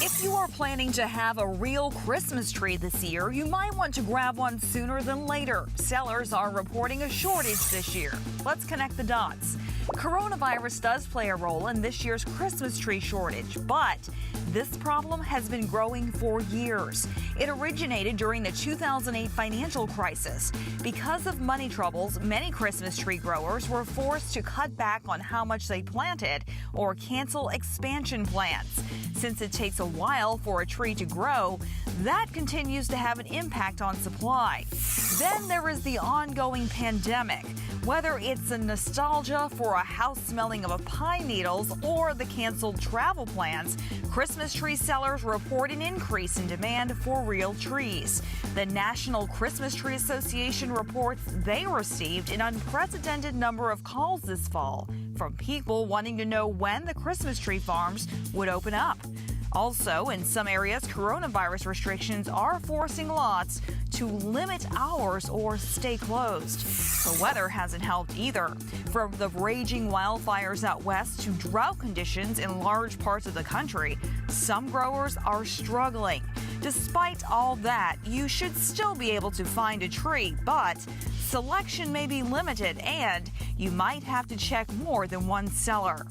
If you are planning to have a real Christmas tree this year, you might want to grab one sooner than later. Sellers are reporting a shortage this year. Let's connect the dots. Coronavirus does play a role in this year's Christmas tree shortage, but this problem has been growing for years. It originated during the 2008 financial crisis. Because of money troubles, many Christmas tree growers were forced to cut back on how much they planted or cancel expansion plans. Since it takes a while for a tree to grow, that continues to have an impact on supply. Then there is the ongoing pandemic. Whether it's a nostalgia for a house smelling of pine needles or the canceled travel plans, Christmas tree sellers report an increase in demand for real trees. The National Christmas Tree Association reports they received an unprecedented number of calls this fall from people wanting to know when the Christmas tree farms would open up. Also, in some areas, coronavirus restrictions are forcing lots to limit hours or stay closed. The weather hasn't helped either. From the raging wildfires out west to drought conditions in large parts of the country, some growers are struggling. Despite all that, you should still be able to find a tree, but selection may be limited and you might have to check more than one seller.